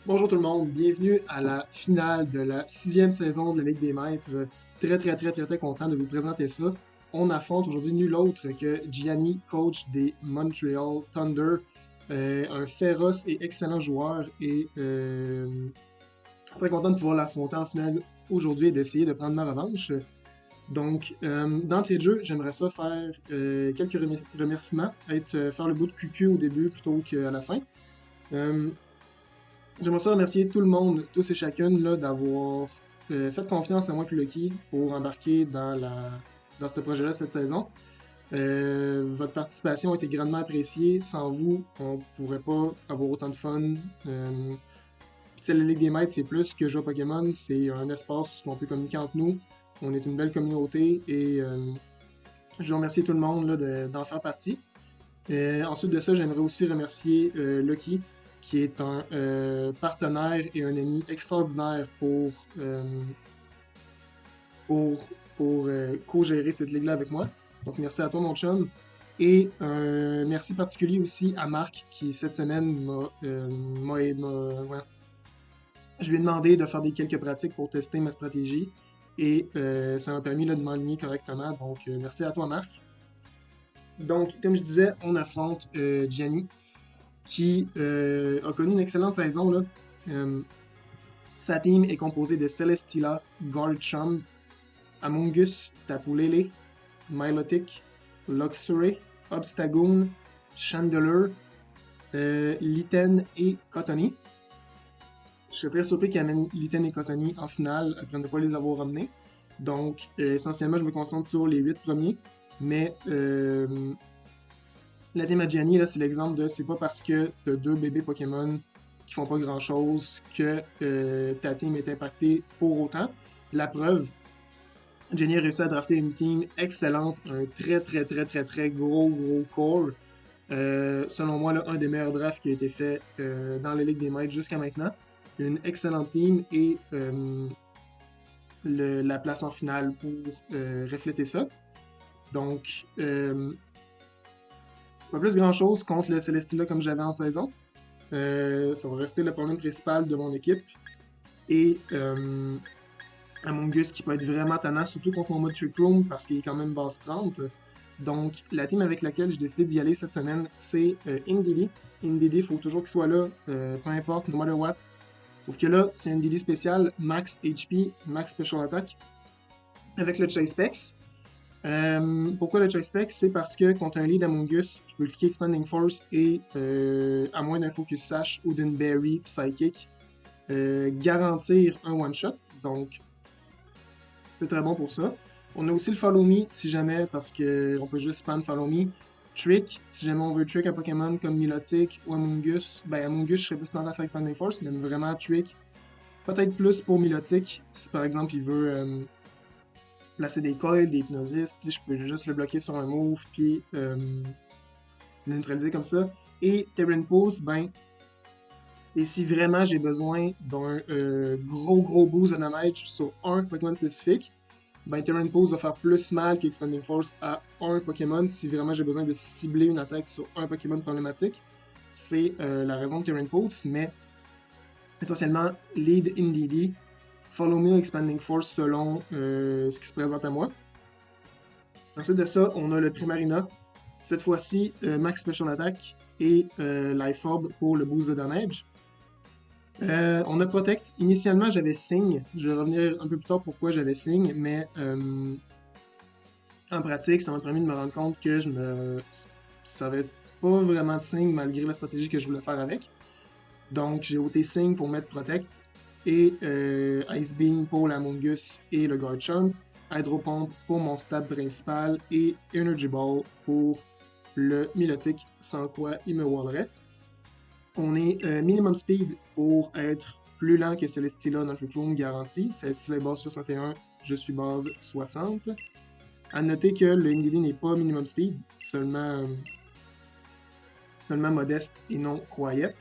Bonjour tout le monde, bienvenue à la finale de la sixième saison de la Ligue des Maîtres. Très content de vous présenter ça. On affronte aujourd'hui nul autre que Gianni, coach des Montreal Thunder, un féroce et excellent joueur et très content de pouvoir l'affronter en finale aujourd'hui et d'essayer de prendre ma revanche. Donc, d'entrée de jeu, j'aimerais ça faire quelques remerciements, faire le bout de QQ au début plutôt qu'à la fin. Euh, J'aimerais ça remercier tout le monde, tous et chacune, là, d'avoir fait confiance à moi et Lucky pour embarquer dans ce projet-là cette saison. Votre participation a été grandement appréciée. Sans vous, on pourrait pas avoir autant de fun. La Ligue des Maîtres, c'est plus que jouer à Pokémon. C'est un espace où on peut communiquer entre nous. On est une belle communauté et je veux remercier tout le monde là, d'en faire partie. Ensuite de ça, j'aimerais aussi remercier Lucky, qui est un partenaire et un ami extraordinaire pour, pour co-gérer cette ligue-là avec moi. Donc merci à toi, mon chum. Et un merci particulier aussi à Marc, qui cette semaine ouais, je lui ai demandé de faire quelques pratiques pour tester ma stratégie. Et ça m'a permis là, de m'aligner correctement. Donc merci à toi, Marc. Donc, comme je disais, on affronte Gianni, qui a connu une excellente saison. Là. Euh, Sa team est composée de Celesteela, Garchomp, Amoonguss, Tapulele, Milotic, Luxray, Obstagoon, Chandelure, Litten et Cottonee. Je serais très surpris qu'ils amènent Litten et Cottonee en finale après ne pas les avoir ramenés. Donc, essentiellement, je me concentre sur les 8 premiers. Mais la team Gianni, là, c'est l'exemple de c'est pas parce que t'as deux bébés Pokémon qui font pas grand chose que ta team est impactée pour autant. La preuve, Jenny a réussi à drafter une team excellente, un très gros core. Selon moi, là, un des meilleurs drafts qui a été fait dans la Ligue des Maîtres jusqu'à maintenant. Une excellente team et la place en finale pour refléter ça. Donc, pas plus grand chose contre le Celesteela comme j'avais en saison. Ça va rester le problème principal de mon équipe. Et Among Us qui peut être vraiment tannant, surtout contre mon mode Trick Room parce qu'il est quand même base 30. Donc, la team avec laquelle j'ai décidé d'y aller cette semaine, c'est Indeedee. Indeedee, il faut toujours qu'il soit là, peu importe, no matter what. Sauf que là, c'est un Indeedee spécial, max HP, max special attack, avec le Chase Specs. Pourquoi le Chase Specs? C'est parce que contre un lead Among Us, je peux cliquer Expanding Force et, à moins d'un Focus Sash ou d'une Berry Psychic, garantir un one-shot. Donc, c'est très bon pour ça. On a aussi le Follow Me, si jamais, parce qu'on peut juste spam Follow Me. Trick, si jamais on veut trick un Pokémon comme Milotic ou Among Us, ben Among Us, je serais plus dans la Expanding Force, mais vraiment Trick. Peut-être plus pour Milotic, si par exemple il veut placer des coils, des hypnosis, je peux juste le bloquer sur un move, puis le neutraliser comme ça. Et Terran Pulse, ben, et si vraiment j'ai besoin d'un gros boost de damage sur un Pokémon spécifique, ben Terran Pulse va faire plus mal qu'Expanding Force à un Pokémon si vraiment j'ai besoin de cibler une attaque sur un Pokémon problématique. C'est la raison de Terran Pulse, mais essentiellement, lead Indeedee, follow me Expanding Force selon ce qui se présente à moi. Ensuite de ça, on a le Primarina. Cette fois-ci, Max Special Attack et Life Orb pour le boost de damage. On a Protect. Initialement, j'avais Sing. Je vais revenir un peu plus tard pourquoi j'avais Sing, mais en pratique, ça m'a permis de me rendre compte que je me savais pas vraiment de Sing malgré la stratégie que je voulais faire avec. Donc, j'ai ôté Sing pour mettre Protect et Ice Beam pour l'Among Us et le Garchomp, Hydro Pump pour mon stab principal et Energy Ball pour le Milotic, sans quoi il me wallerait. On est minimum speed pour être plus lent que Celesteela dans le Room garanti. Celesteela est base 61, je suis base 60. À noter que le Indeedee n'est pas minimum speed, seulement modeste et non quiet.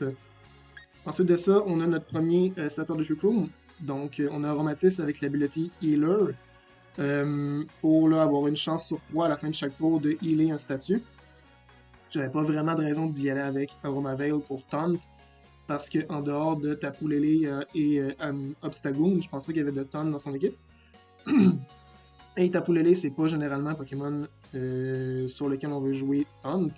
Ensuite de ça, on a notre premier starter de Trick Room. Donc, on a Aromatisse avec l'ability Healer pour là, avoir une chance sur 3 à la fin de chaque tour de healer un statut. J'avais pas vraiment de raison d'y aller avec Aromavale pour Taunt. parce que en dehors de Tapu Lele et Obstagoon, je pense pas qu'il y avait de Taunt dans son équipe. Et Tapu Lele, c'est pas généralement un Pokémon sur lequel on veut jouer Taunt.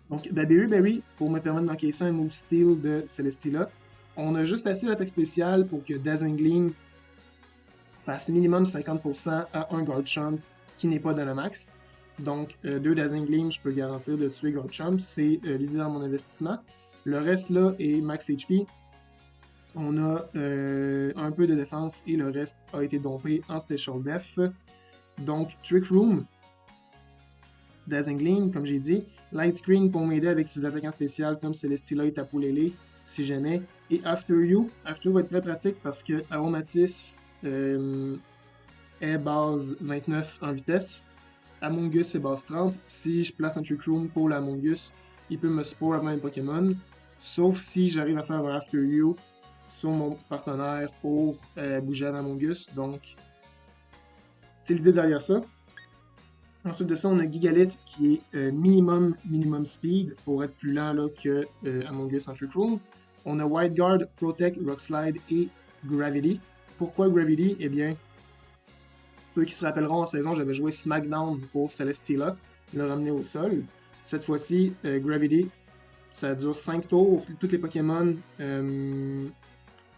Donc, Berry, pour me permettre d'encaisser un move steel de Celesteela, on a juste assez d'attaque spéciale pour que Dazzling fasse minimum 50% à un Garchomp qui n'est pas Dynamax. Donc, 2 Dazzling Gleam, je peux garantir de tuer Garchomp. C'est l'idée dans mon investissement. Le reste là est max HP. On a un peu de défense et le reste a été dompé en Special Def. Donc, Trick Room, Dazzling Gleam, comme j'ai dit. Light Screen pour m'aider avec ses attaquants spéciaux comme Celesteela et Tapu Lele, si jamais. Et After You va être très pratique parce que Aromatisse est base 29 en vitesse. Amogus est base 30. Si je place un Trick Room pour l'Amogus, il peut me spore avant un Pokémon. Sauf si j'arrive à faire un After You sur mon partenaire pour bouger avant Amogus. Donc, c'est l'idée derrière ça. Ensuite de ça, on a Gigalith qui est minimum speed pour être plus lent là, que Amogus en Trick Room. On a Wide Guard, Protect, Rock Slide et Gravity. Pourquoi Gravity? Eh bien, ceux qui se rappelleront en saison, j'avais joué Smackdown pour Celesteela, le ramener au sol. Cette fois-ci, Gravity, ça dure 5 tours. Tous les Pokémon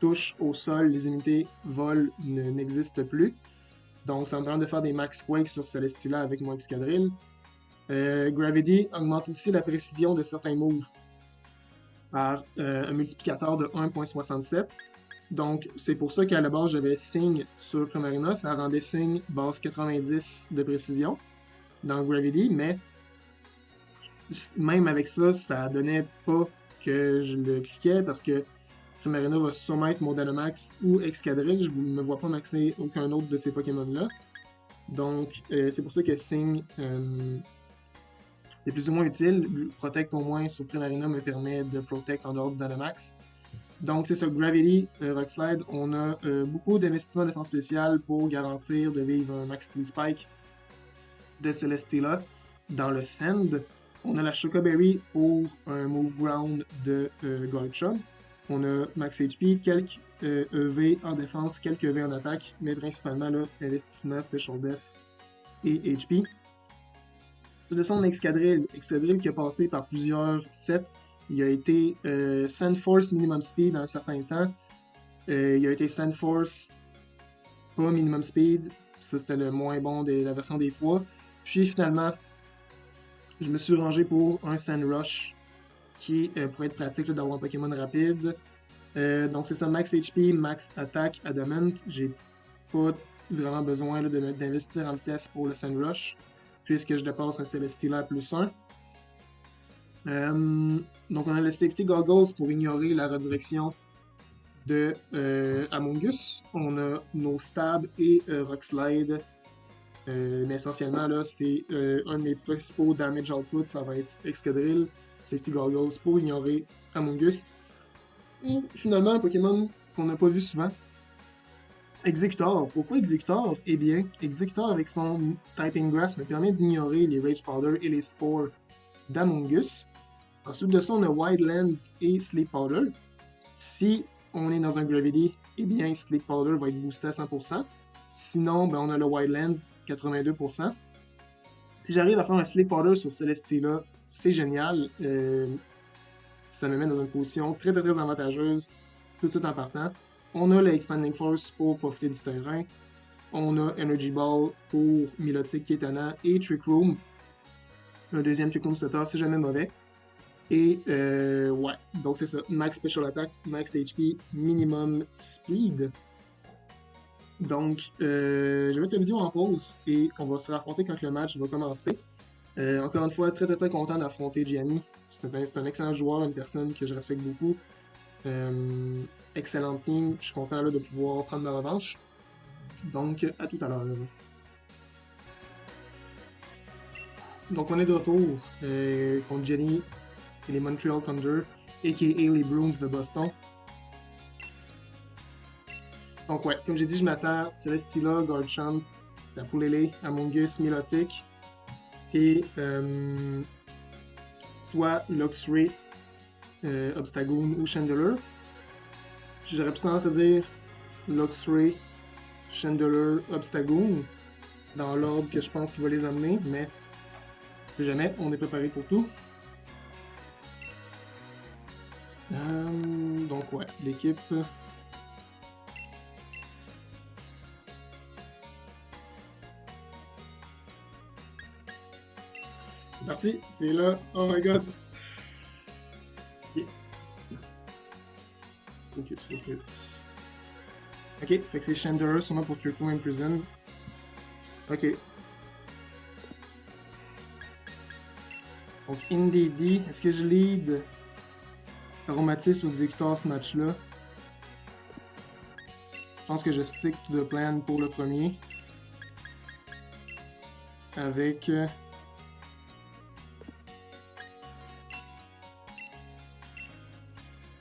touchent au sol, les unités vol n'existent plus. Donc, ça me permet de faire des max quakes sur Celesteela avec mon escadrille. Gravity augmente aussi la précision de certains moves par un multiplicateur de 1.67. Donc, c'est pour ça qu'à la base, j'avais Sing sur Primarina. Ça rendait Sing base 90 de précision dans Gravity, mais même avec ça, ça donnait pas que je le cliquais parce que Primarina va sûrement être mon Dynamax ou Excadrill. Je ne me vois pas maxer aucun autre de ces Pokémon-là. Donc, c'est pour ça que Sing est plus ou moins utile. Protect au moins sur Primarina me permet de Protect en dehors du Dynamax. Donc, c'est ça, Gravity, Rock Slide. On a beaucoup d'investissements de défense spéciale pour garantir de vivre un Max Steel Spike de Celesteela dans le Sand. On a la Choco Berry pour un Move Ground de Garchomp. On a Max HP, quelques EV en défense, quelques EV en attaque, mais principalement là, investissement, Special Def et HP. Sur le son Excadrill qui a passé par plusieurs sets. Il a été Sandforce Minimum Speed un certain temps. Il a été Sandforce pas Minimum Speed. Ça, c'était le moins bon de la version des fois. Puis finalement, je me suis rangé pour un Sandrush qui pourrait être pratique d'avoir un Pokémon rapide. Donc c'est ça, Max HP, Max Attack, Adamant. J'ai pas vraiment besoin là, d'investir en vitesse pour le Sandrush, puisque je dépasse un Celesteela plus 1. Donc on a le Safety Goggles pour ignorer la redirection de Amogus. On a nos Stab et Rock Slide. Mais essentiellement là, c'est un de mes principaux damage outputs, ça va être Excadrill, Safety Goggles pour ignorer Amogus. Et finalement, un Pokémon qu'on n'a pas vu souvent, Executor. Pourquoi Executor? Eh bien, Executor avec son Typing Grass me permet d'ignorer les Rage Powder et les Spores d'Amogus. Ensuite de ça, on a Wildlands et Sleep Powder. Si on est dans un Gravity, eh bien, Sleep Powder va être boosté à 100%. Sinon, ben, on a le Wildlands, 82%. Si j'arrive à faire un Sleep Powder sur Celesteela, c'est génial. Ça me met dans une position très très avantageuse tout de suite en partant. On a le Expanding Force pour profiter du terrain. On a Energy Ball pour Milotic, Ketana et Trick Room. Un deuxième Trick Room setter, c'est jamais mauvais. Et ouais, donc c'est ça. Max Special Attack, Max HP, Minimum Speed. Donc, je vais mettre la vidéo en pause et on va se raffronter quand le match va commencer. Encore une fois, très très très content d'affronter Gianni. C'est un excellent joueur, une personne que je respecte beaucoup. Excellent team. Je suis content là, de pouvoir prendre ma revanche. Donc, à tout à l'heure. Donc, on est de retour contre Gianni et les Montreal Thunder, a.k.a. les Bruins de Boston. Donc ouais, comme j'ai dit, je m'attends Celesteela, Garchomp, Tapu Lele, Amogus, Milotic, et soit Luxray, Obstagoon ou Chandelure. J'aurais plus tendance à dire Luxray, Chandelure, Obstagoon, dans l'ordre que je pense qu'il va les amener, mais si jamais, on est préparé pour tout. Donc ouais, l'équipe... C'est parti, c'est là, oh my god! Ok, ok, fait que c'est Chandelure sûrement pour Turco Imprison. Ok. Donc Indeedee, est-ce que je lead Aromatisse ou Executor ce match-là? Je pense que je stick to the plan pour le premier. Avec...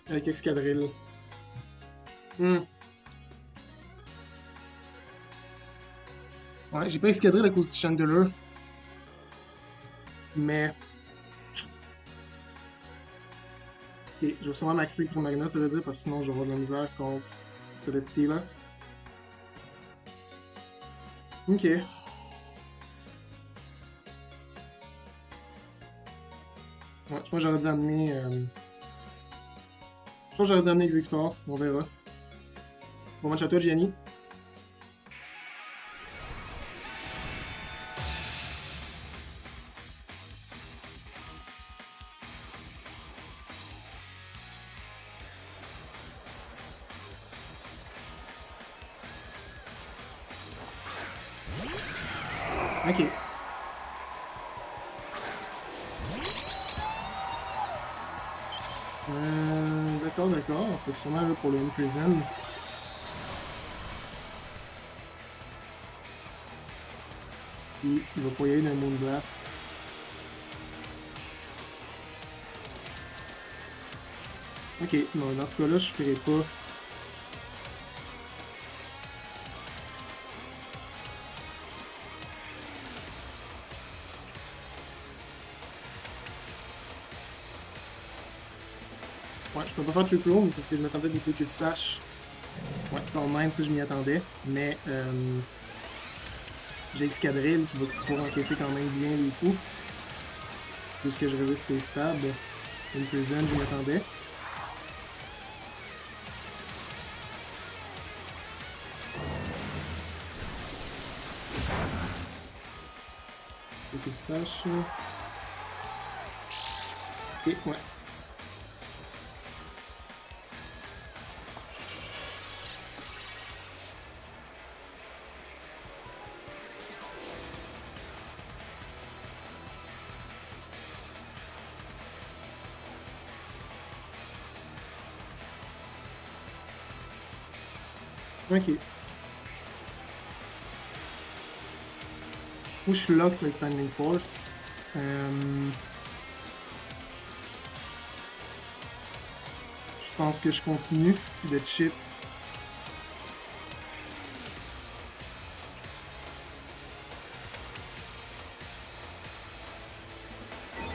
avec Excadrill. Ouais, j'ai pas Excadrill à cause du Chandelure. Mais... Ok, je vais sûrement maxer pour Magna, ça veut dire, parce que sinon je vais avoir de la misère contre Celestia. Ok. Ouais, je pense que j'aurais dû amener... Je pense que j'aurais dû amener Executor, on verra. Bon match à toi, Gianni. Ok. D'accord, d'accord. Fait que sûrement là, pour le Imprison. Puis il va pouvoir y aller d'un Moonblast. Ok, non, dans ce cas-là, je ferai pas. Ouais, je peux pas faire Triple Room parce que je m'attendais du coup que Sash. Ouais, quand même, ça je m'y attendais. Mais j'ai Excadrill qui va pouvoir encaisser quand même bien les coups. Puisque je résiste ses stabs. Imprison, je m'y attendais. Faut que Sash. Ok, ouais. Ok. Push Locks Expanding Force. Je pense que je continue de chip.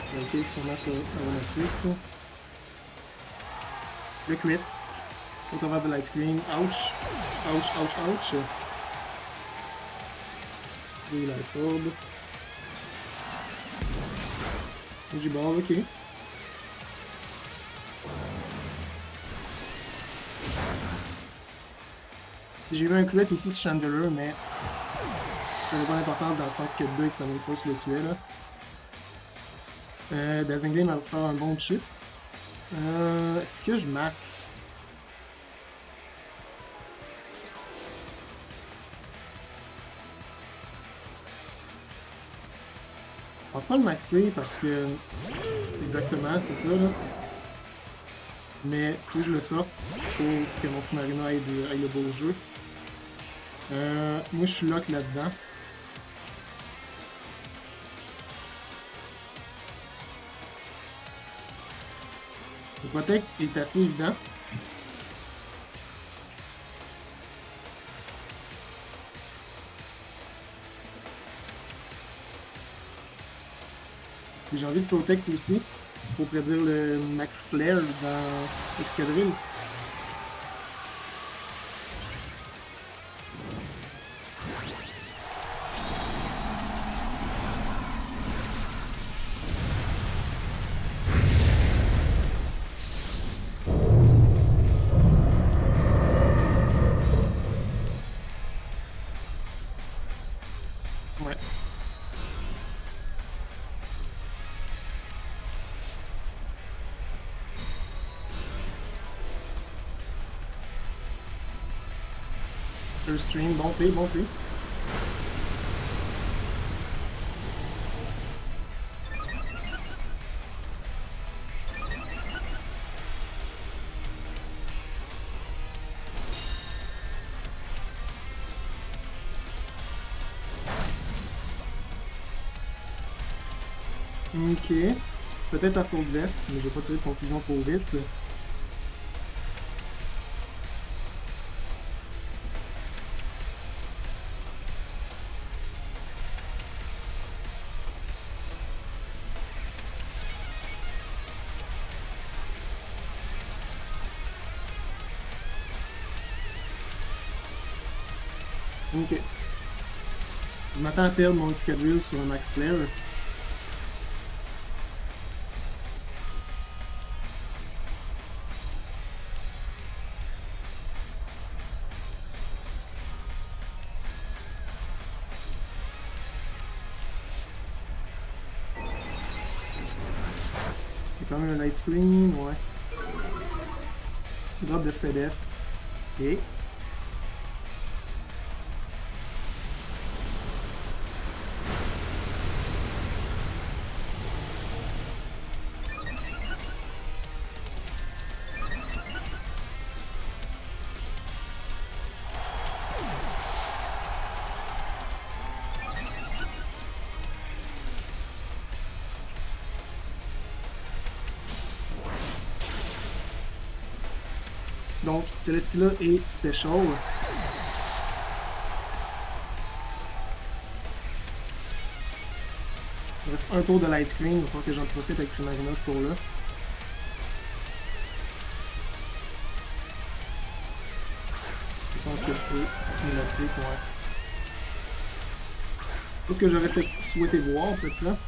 Ça va kick sûrement sur Aromatisse. Le crit. Au travers du light screen. Ouch. Ouch, ouch, ouch. Des life orb. Du bord, ok. J'ai eu un crit aussi sur Chandelure, mais ça n'a pas d'importance dans le sens que 2 Expanding Force le tuait là. Dazzling va faire un bon chip. Est-ce que je max? Je pense pas le maxer parce que... Exactement, c'est ça là. Mais faut que je le sorte pour que mon Primarina aille le beau jeu. Moi je suis lock là-dedans. Le Protect est assez évident. J'ai envie de Protect aussi. faut prédire le Max Flare dans Excadrill. Ouais. First stream, bon play, bon play. Ok. Peut-être à saut de veste, mais je vais pas tirer de conclusion trop vite. Ok. Je m'attends à perdre mon Excadrill sur un Max Flare. Il y a quand même un light screen, ouais. Drop de SPDF. Ok. Donc, Celestia est special. Il reste un tour de light screen, il va falloir que j'en profite avec Primarina ce tour-là. Je pense que c'est Milotic, ouais. C'est ce que j'aurais souhaité voir, peut-être là.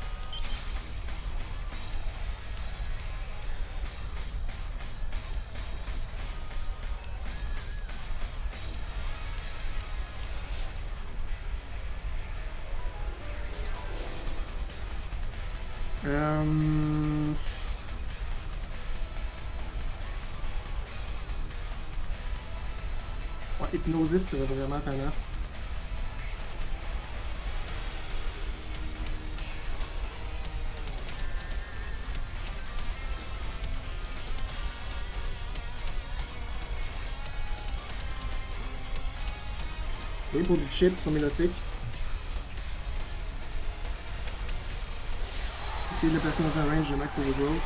Ouais, Hypnosis serait vraiment tannant. Oui, pour du chip sur Milotic. Essayer de le placer dans un range de Max Overgrowth.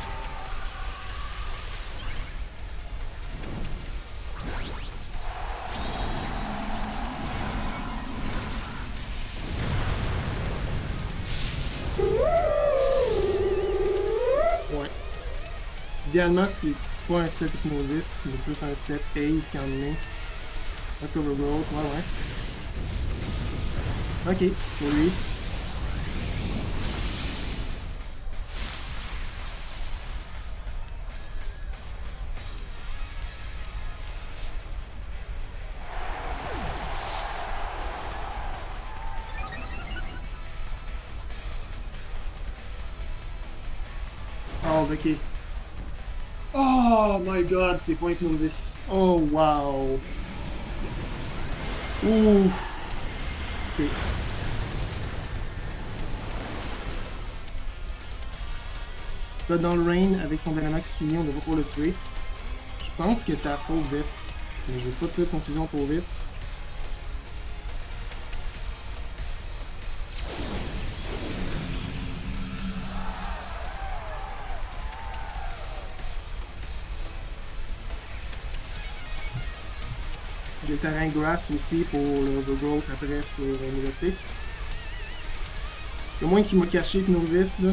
Ouais. Idéalement, c'est pas un set Hypnosis, mais plus un set Haze qui en est. Max Overgrowth, ouais, ouais. Ok, sur lui. Oh, ok. Oh my god, c'est pas Hypnosis. Oh wow. Ouh. Ok. Là, dans le rain, avec son Dynamax fini, on devrait pouvoir le tuer. Je pense que ça sauve Vess. Mais je vais pas tirer de conclusion trop vite. J'ai le terrain grass aussi pour le Overgrowth après sur Milotic. Au moins qu'il m'a caché Hypnosis là.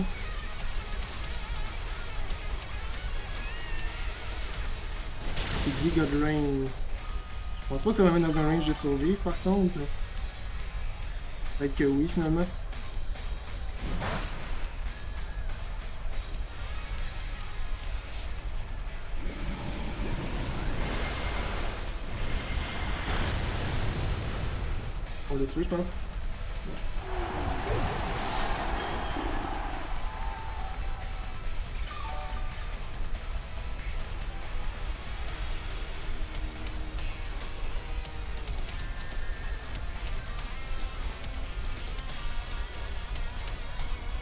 Giga Drain. Je pense pas que ça va mettre dans un range de survie, par contre. Peut-être que oui, finalement. On l'a tué, je pense.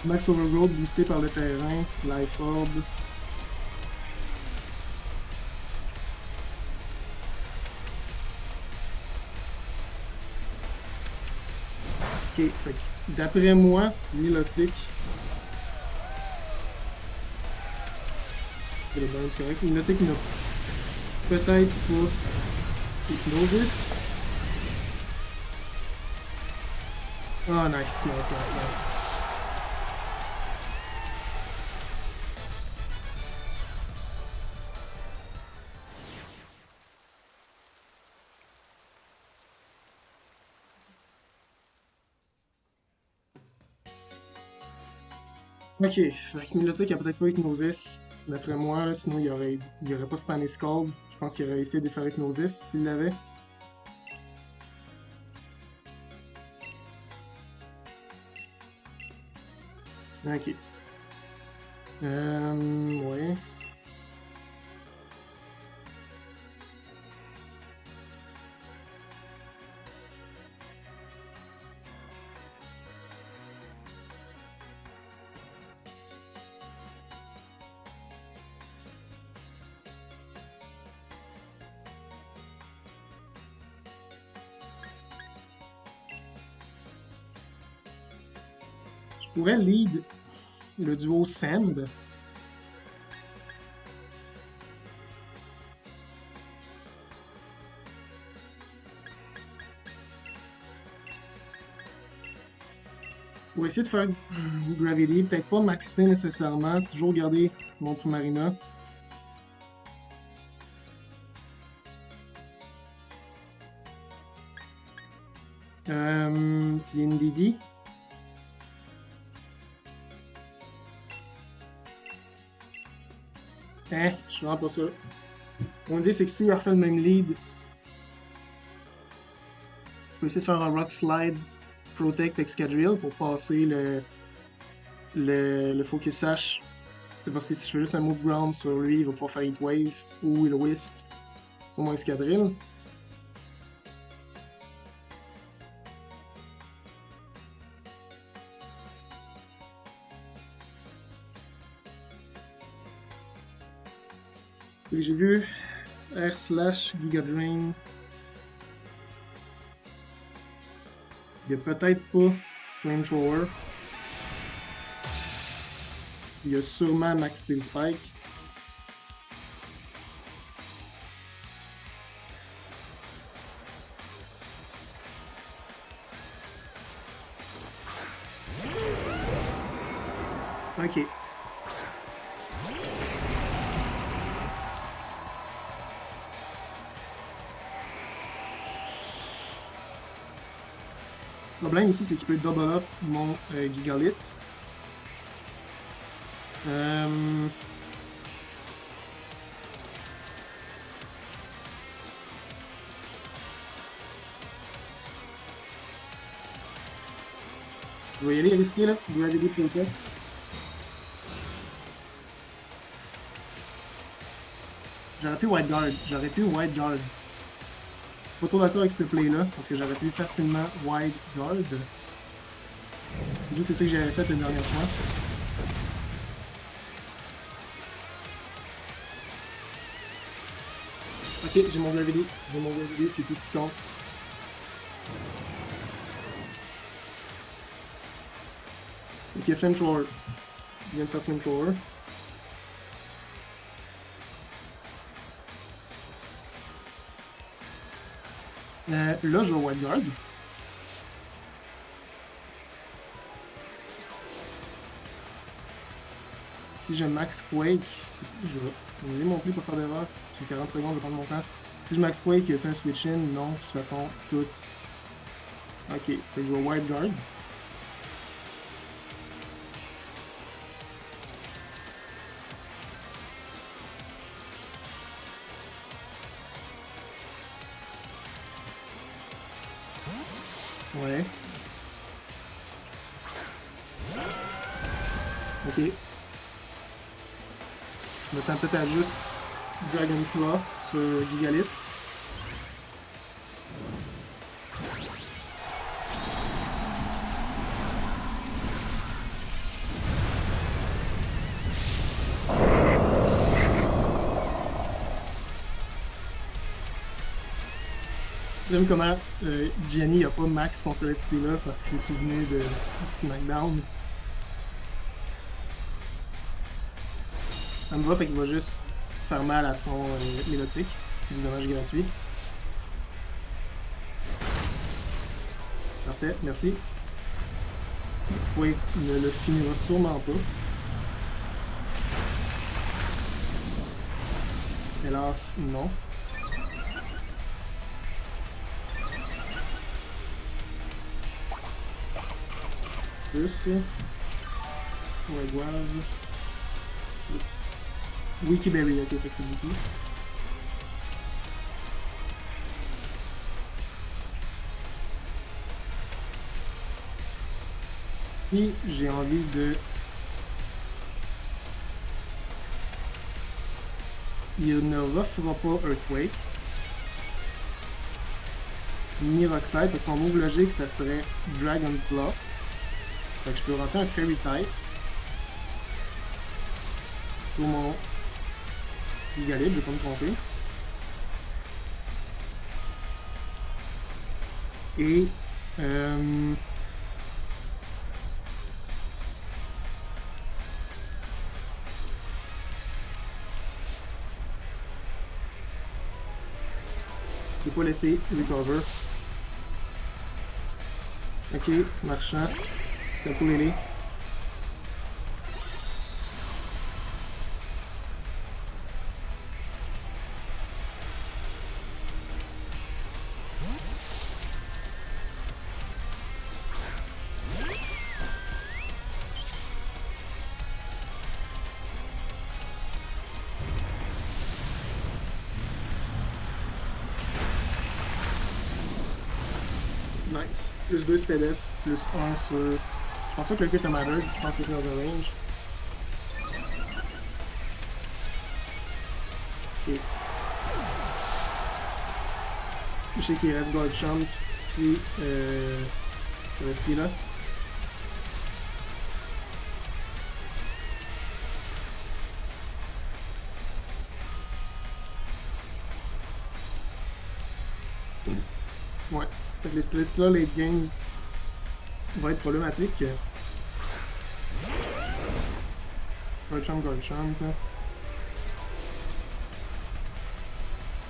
Max Overgrowth boosté par le terrain. Life Orb. Ok, fait que d'après moi, Milotic. C'est le bon, c'est correct. Milotic n'a peut-être pas Hypnosis. Ah, nice, nice, nice, nice. Ok, fait que Milotic a peut-être pas Hypnosis. D'après moi, là, sinon il aurait pas Spanish Scald. Je pense qu'il aurait essayé de faire Hypnosis s'il l'avait. Ok. Ouais. Je pourrais lead le duo Sand. Pour essayer de faire Gravity, peut-être pas maxer nécessairement, toujours garder mon Primarina. Puis Ndidi. Je suis vraiment pas sûr. Mon idée, c'est que s'il refait le même lead, je peux essayer de faire un Rock Slide Protect Excadrill pour passer le Focus Sash. C'est parce que si je fais juste un Move Ground sur lui, il va pouvoir faire Heat Wave ou le Wisp sur mon Excadrill. Et j'ai vu R slash Giga Drain. Il y a peut-être pas Flamethrower. Il y a sûrement Max Steel Spike. Ok. Le problème ici, c'est qu'il peut double up mon Gigalith. Je vais y aller risquer là. Gravity Protect. J'aurais pu White Guard. J'aurais pu White Guard. Pas trop d'accord avec ce play là, parce que j'aurais pu facilement White Guard. Vu que c'est ça que j'avais fait la dernière fois. Ok, j'ai mon Gravity. J'ai mon Gravity, c'est tout ce qui compte. Ok, Flamethrower. Je viens de faire Flamethrower. Là, je vais White Guard. si je max Quake, je vais donner mon prix pour faire d'erreur. J'ai 40 secondes, je vais prendre mon temps. Si je max Quake, y a-t-il un switch in? Non, de toute façon, tout. Ok, fait que je vais Wild Guard. Ouais. Ok. Je me tente peut-être à juste Dragon Claw sur Gigalith. J'aime comment Jenny a pas max son Celestia parce qu'il s'est souvenu de SmackDown. Ça me va, fait qu'il va juste faire mal à son Milotic. Du dommage gratuit. Parfait, merci. X-Quake ne le finira sûrement pas. Hélas, non. C'est plus. Ouais, Guave. Wikiberry, ok, fait que c'est Wiki. Puis j'ai envie de. Il ne refera pas Earthquake. Ni Rockslide, fait que son move logique, ça serait Dragon Claw. Fait que je peux rentrer un Fairy type sur mon Gigalith, je vais pas me tromper. Et je vais pas laisser Recover. Ok, marchand. Tapoulélé. Nice. Plus 2 SPDF, plus 1 sur. Je pense pas que le crit a matter, je pense qu'il est dans un range. Ok. Je sais qu'il reste Guard Champ, puis Celestia. Ouais. Fait que les Celestia, les games vont être problématiques. Guard Champ.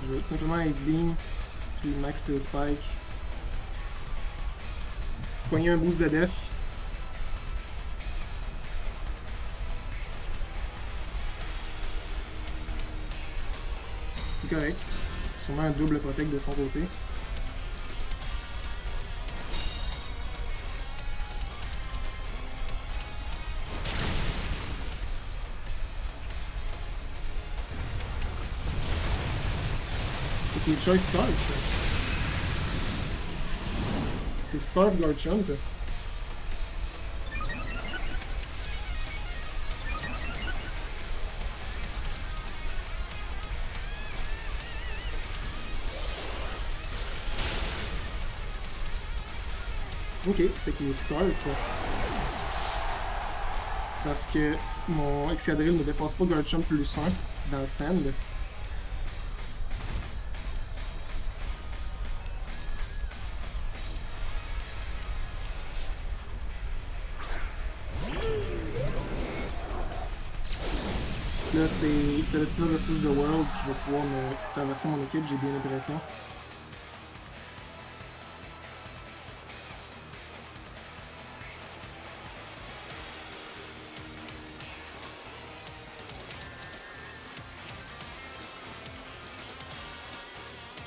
Je vais tout simplement Ice Beam, puis Max Steel Spike. Poigner un boost de def. C'est correct. Sûrement un double protect de son côté. C'est qu'il choice Scarf. C'est Scarf Guard Champ. Ok, fait qu'il est Scarf. Parce que mon Excadrill ne dépasse pas Guard Champ plus 1 dans le Sand. Là, c'est Celestia versus The World qui va pouvoir me traverser mon équipe, j'ai bien l'impression.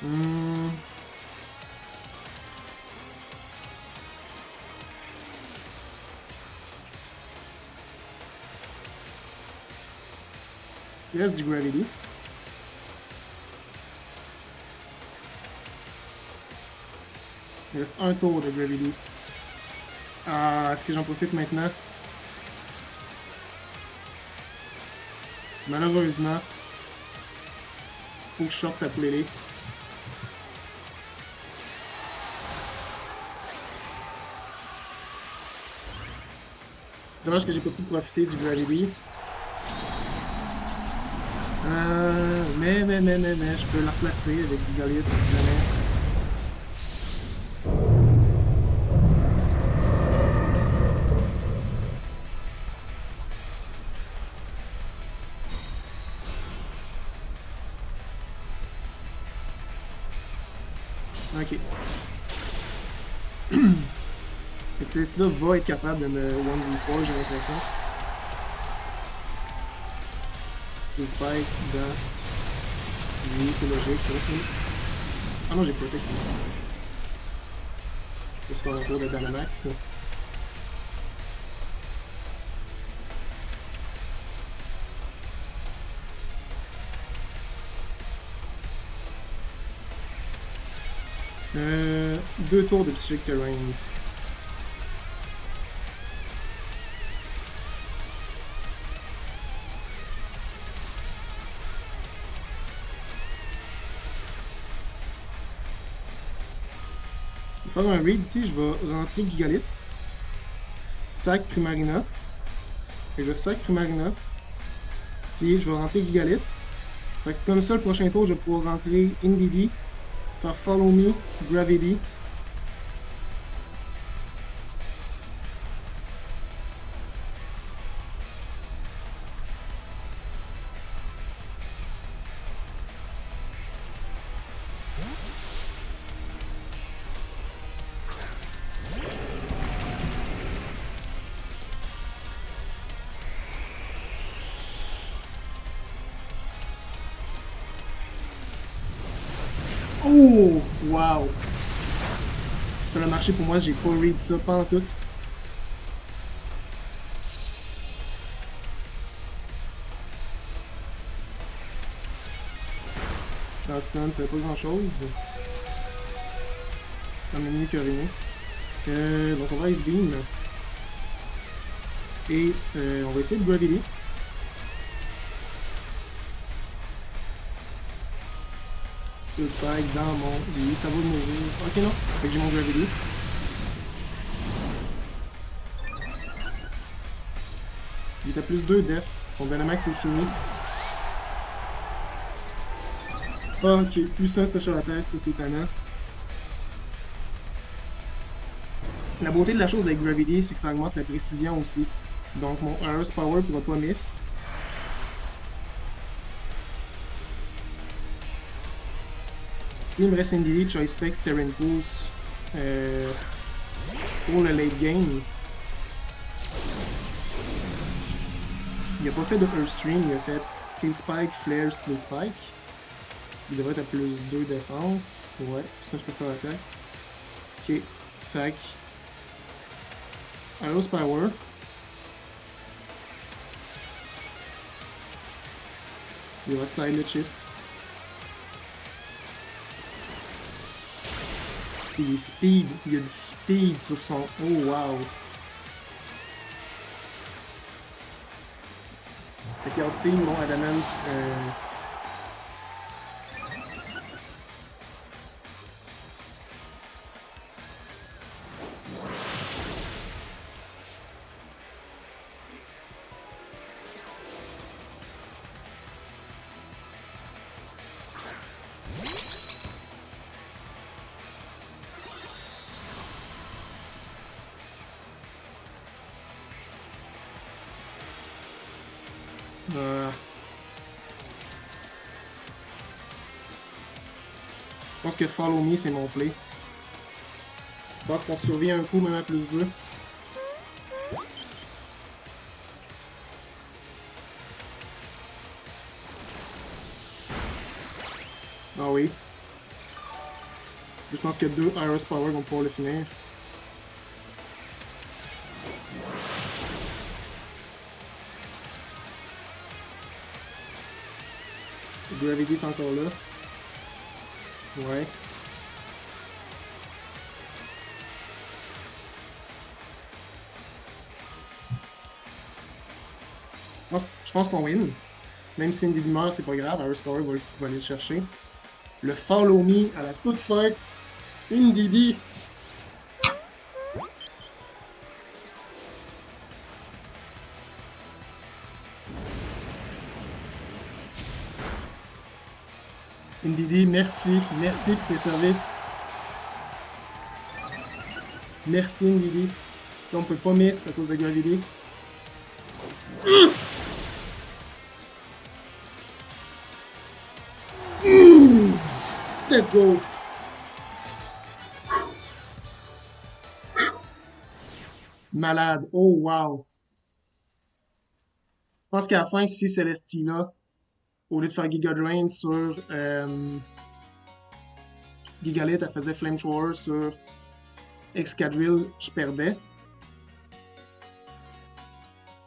Hmm. Est-ce qu'il reste du Gravity? Il reste un tour de Gravity. Ah, est-ce que j'en profite maintenant? Malheureusement, faut que je sorte la playlist. Dommage que j'ai pas pu profiter du Gravity. Mais, je peux la replacer avec du Goliath si jamais. Ok. Fait que celui-là va être capable de me 1v4, j'ai l'impression. Le spike dans. Oui, c'est logique, ça. Ah non, j'ai pas fait ça. Je vais se faire un tour de Dynamax. Deux tours de Psychic Terrain. Pour faire un raid ici, je vais rentrer Gigalith, sac Primarina, et je sac Primarina, puis je vais rentrer Gigalith. Fait que comme ça, le prochain tour, je vais pouvoir rentrer Indeedee, faire Follow Me, Gravity. Oh! Wow! Ça a marché pour moi, j'ai pas read ça, pas en tout. Dans ce sens, ça fait pas grand chose. Quand même mieux que rien. Donc on va Ice Beam. Et on va essayer de Gravity. Field Spike dans mon. Oui, ça va mourir. Ok, non. Fait que j'ai mon Gravity. Il était plus 2 def. Son Dynamax est fini. Ah, ok, plus 1 Special Attack, ça c'est étonnant. La beauté de la chose avec Gravity, c'est que ça augmente la précision aussi. Donc mon Aeros Power pourra pas miss. Il me reste Indeedee, Choice Specs, Terran Pulse pour le late game. Il a pas fait de Earthstream, il a fait Steel Spike, Flare, Steel Spike. Il devrait être à plus 2 défense. Ouais, ça je fais ça à l'attaque. Ok, fac. Aeros Power. Il va slide le chip. Il est speed, il y a du speed sur son. Oh wow! Fait qu'il outspeed mon Adamant. Je pense que Follow Me, c'est mon play. Je pense qu'on survit un coup, même à plus 2. Ah oui. Je pense que 2 Iris Power vont pouvoir le finir. Gravity est encore là. Ouais. Je pense qu'on win. Même si Indy meurt, c'est pas grave. Iris Power va aller le chercher. Le Follow Me à la toute fin. Indeedee. Indeedee, merci. Merci pour tes services. Merci Indeedee. Là, on peut pas miss à cause de Gravity. Let's go! Malade. Oh, wow. Je pense qu'à la fin, si Celestina, au lieu de faire Giga Drain sur Gigalith, elle faisait Flamethrower sur Excadrill, je perdais.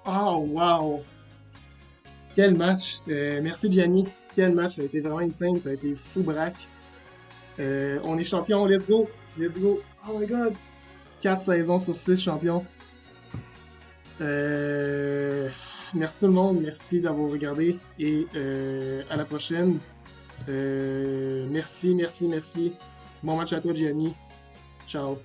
Oh, wow! Quel match! Merci Gianni. Quel match! Ça a été vraiment insane. Ça a été fou braque. On est champion. Let's go! Let's go! Oh my god! 4 saisons sur 6 champions. Merci tout le monde. Merci d'avoir regardé. Et à la prochaine. Merci, merci, merci. Bon match à toi, Gianni. Ciao.